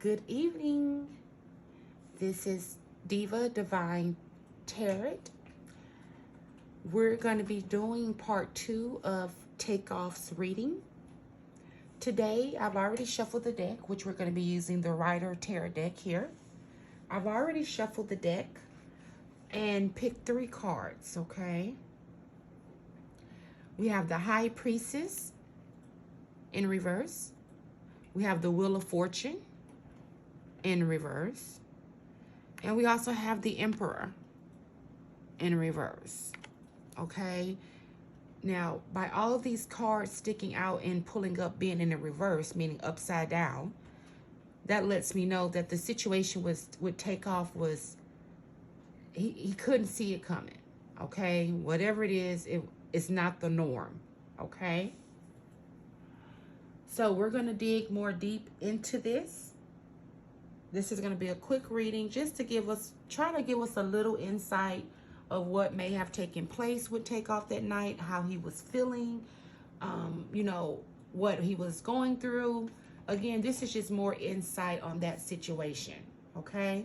Good evening. This is Diva Divine Tarot. We're going to be doing part 2 of Takeoff's reading. Today, I've already shuffled the deck, which we're going to be using the Rider Tarot deck here. I've already shuffled the deck and picked 3 cards, okay? We have the High Priestess in reverse. We have the Wheel of Fortune in reverse. And we also have the Emperor in reverse, okay? Now, by all of these cards sticking out and pulling up being in the reverse, meaning upside down, that lets me know that the situation with Takeoff was, he couldn't see it coming, okay? Whatever it is, it's not the norm, okay? So we're going to dig more deep into this. This is going to be a quick reading just to try to give us a little insight of what may have taken place with Takeoff that night, how he was feeling, you know, what he was going through. Again, this is just more insight on that situation, okay?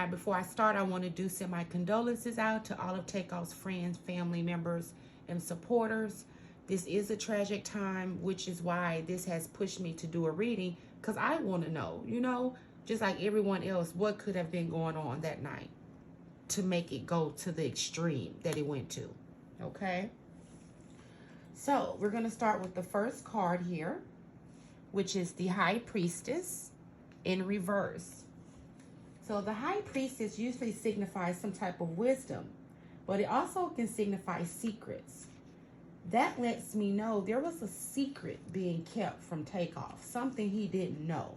Before I start, I want to send my condolences out to all of Takeoff's friends, family members, and supporters. This is a tragic time, which is why this has pushed me to do a reading, because I want to know, you know, just like everyone else, what could have been going on that night to make it go to the extreme that it went to, okay? So we're going to start with the first card here, which is the High Priestess in reverse. So the High Priestess usually signifies some type of wisdom, but it also can signify secrets. That lets me know there was a secret being kept from Takeoff, something he didn't know,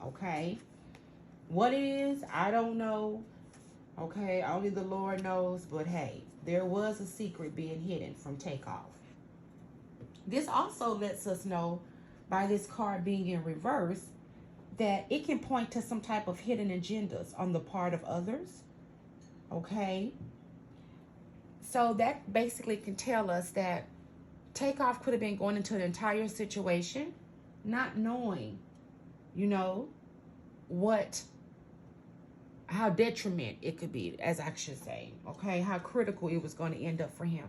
okay? What it is, I don't know, okay? Only the Lord knows, but hey, there was a secret being hidden from Takeoff. This also lets us know, by this card being in reverse, that it can point to some type of hidden agendas on the part of others, okay? So that basically can tell us that Takeoff could have been going into an entire situation not knowing, you know, how detriment it could be, as I should say, okay, how critical it was going to end up for him.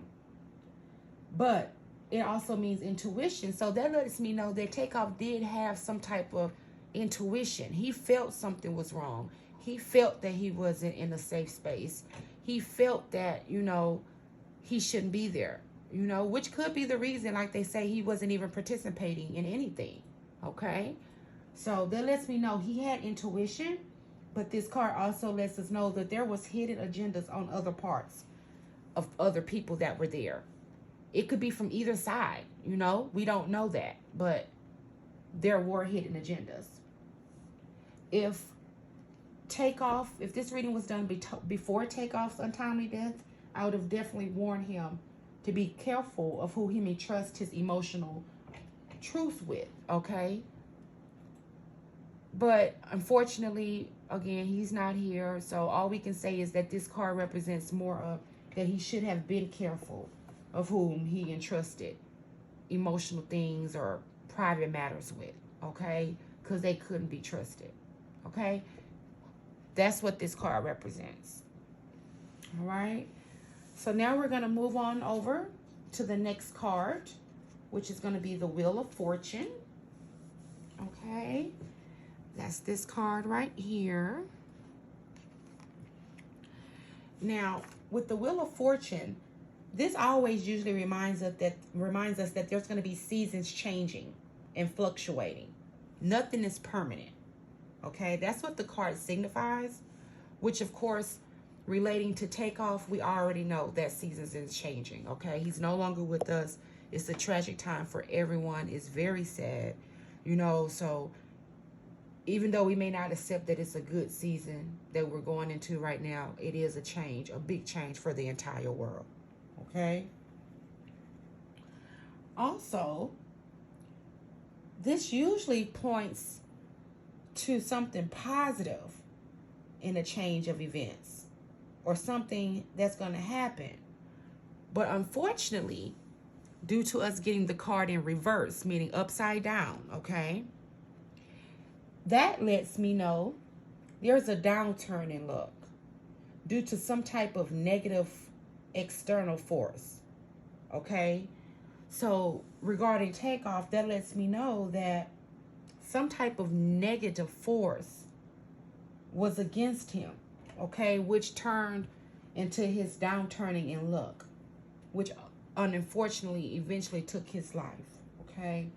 But it also means intuition. So that lets me know that Takeoff did have some type of intuition. He felt something was wrong. He felt that he wasn't in a safe space. He felt that, you know, he shouldn't be there, you know, which could be the reason, like they say, he wasn't even participating in anything, okay? So that lets me know he had intuition, but this card also lets us know that there was hidden agendas on other parts of other people that were there. It could be from either side, you know, we don't know that, but there were hidden agendas. If this reading was done before Takeoff's untimely death, I would have definitely warned him to be careful of who he may trust his emotional truth with, okay? But unfortunately, again, he's not here, so all we can say is that this card represents more of that he should have been careful of whom he entrusted emotional things or private matters with, okay? Because they couldn't be trusted, okay? That's what this card represents, all right? So now we're going to move on over to the next card, which is going to be the Wheel of Fortune, okay? That's this card right here. Now, with the Wheel of Fortune, this always usually reminds us that there's going to be seasons changing and fluctuating. Nothing is permanent, okay? That's what the card signifies, which, of course, relating to Takeoff, we already know that seasons is changing, okay? He's no longer with us. It's a tragic time for everyone. It's very sad, you know, so even though we may not accept that it's a good season that we're going into right now, it is a change, a big change for the entire world, okay? Also, this usually points to something positive in a change of events or something that's going to happen. But unfortunately, due to us getting the card in reverse, meaning upside down, okay, that lets me know there's a downturn in luck due to some type of negative external force. Okay? So regarding Takeoff, that lets me know that some type of negative force was against him, okay, which turned into his downturning in luck, which unfortunately eventually took his life, okay?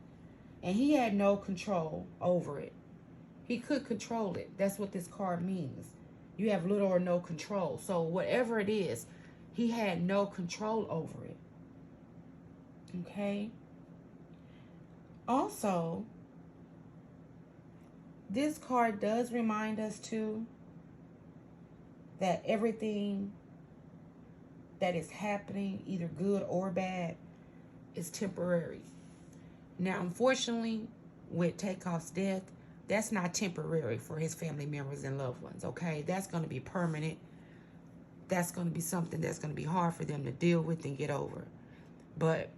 And he had no control over it. He could control it. That's what this card means. You have little or no control. So whatever it is, he had no control over it. Okay? Also, this card does remind us too that everything that is happening, either good or bad, is temporary. Now, unfortunately, with Takeoff's death, that's not temporary for his family members and loved ones, okay? That's going to be permanent. That's going to be something that's going to be hard for them to deal with and get over. But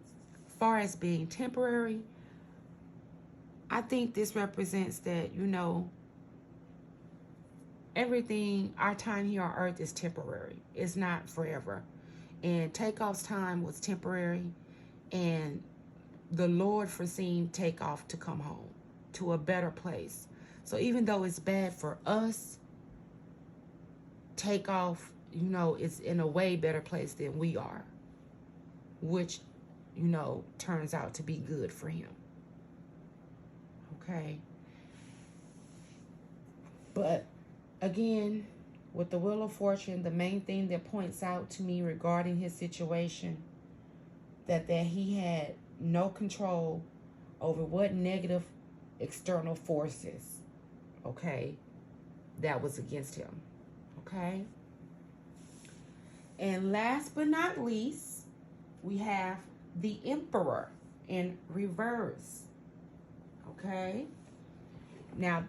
as far as being temporary, I think this represents that, you know, everything, our time here on earth is temporary. It's not forever. And Takeoff's time was temporary, and the Lord foreseen Takeoff to come home to a better place. So even though it's bad for us, Takeoff, you know, is in a way better place than we are, which, you know, turns out to be good for him. Okay. But again, with the Wheel of Fortune, the main thing that points out to me regarding his situation, that he had no control over what negative external forces, okay, that was against him. Okay. And last but not least, we have the Emperor in reverse. Okay. Now,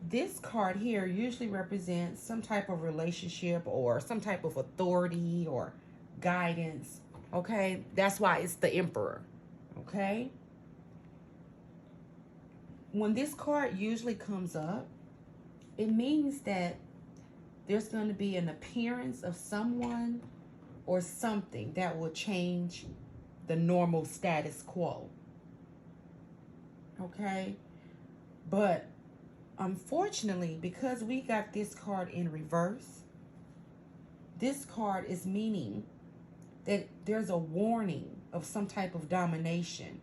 this card here usually represents some type of relationship or some type of authority or guidance. Okay. That's why it's the Emperor. Okay. When this card usually comes up, it means that there's going to be an appearance of someone or something that will change the normal status quo. Okay? But unfortunately, because we got this card in reverse, this card is meaning that there's a warning of some type of domination.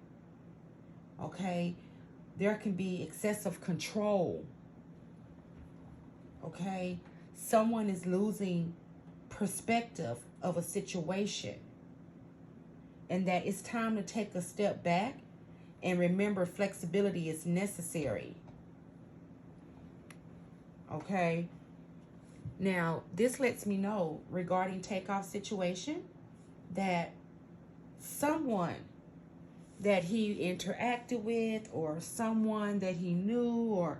Okay? There can be excessive control. Okay? Someone is losing perspective of a situation, and that it's time to take a step back and remember flexibility is necessary. Okay. Now, this lets me know regarding Takeoff's situation that someone that he interacted with, or someone that he knew, or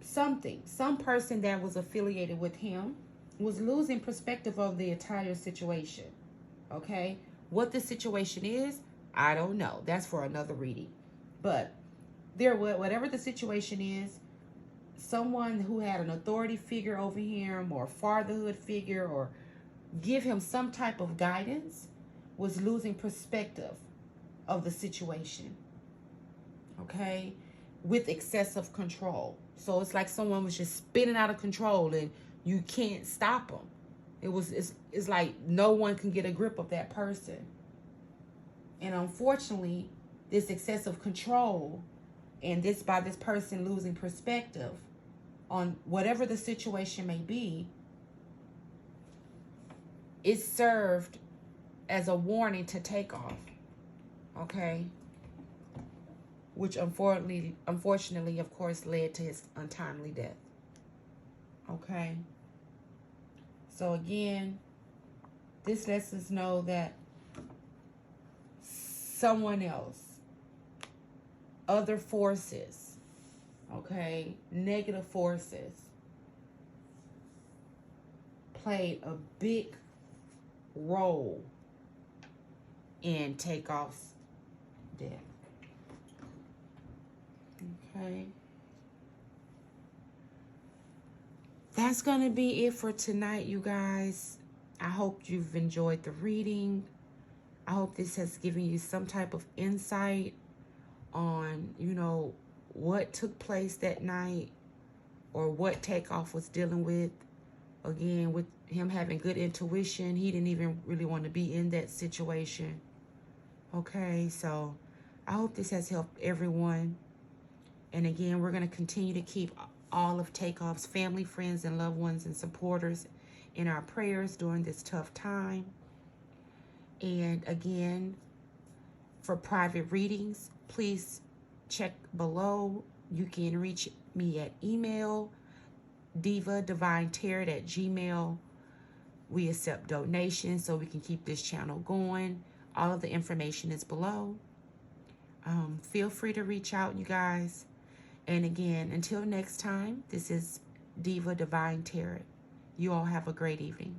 something, some person that was affiliated with him, was losing perspective of the entire situation. Okay? What the situation is, I don't know. That's for another reading. But whatever the situation is, someone who had an authority figure over him, or fatherhood figure, or give him some type of guidance, was losing perspective of the situation. Okay? With excessive control. So it's like someone was just spinning out of control and you can't stop them. It's like no one can get a grip of that person. And unfortunately, this excessive control and this person losing perspective on whatever the situation may be, it served as a warning to Takeoff. Okay? Which unfortunately, of course, led to his untimely death. Okay? So again, this lets us know that someone else, other forces, okay, negative forces, played a big role in that's going to be it for tonight, you guys. I hope you've enjoyed the reading. I hope this has given you some type of insight on, you know, what took place that night or what Takeoff was dealing with. Again, with him having good intuition, he didn't even really want to be in that situation. Okay, so I hope this has helped everyone. And again, we're going to continue to keep all of Takeoff's family, friends, and loved ones and supporters in our prayers during this tough time. And again, for private readings, please check below. You can reach me at email, divadivinetarot@gmail.com. We accept donations so we can keep this channel going. All of the information is below. Feel free to reach out, you guys. And again, until next time, this is Diva Divine Tarot. You all have a great evening.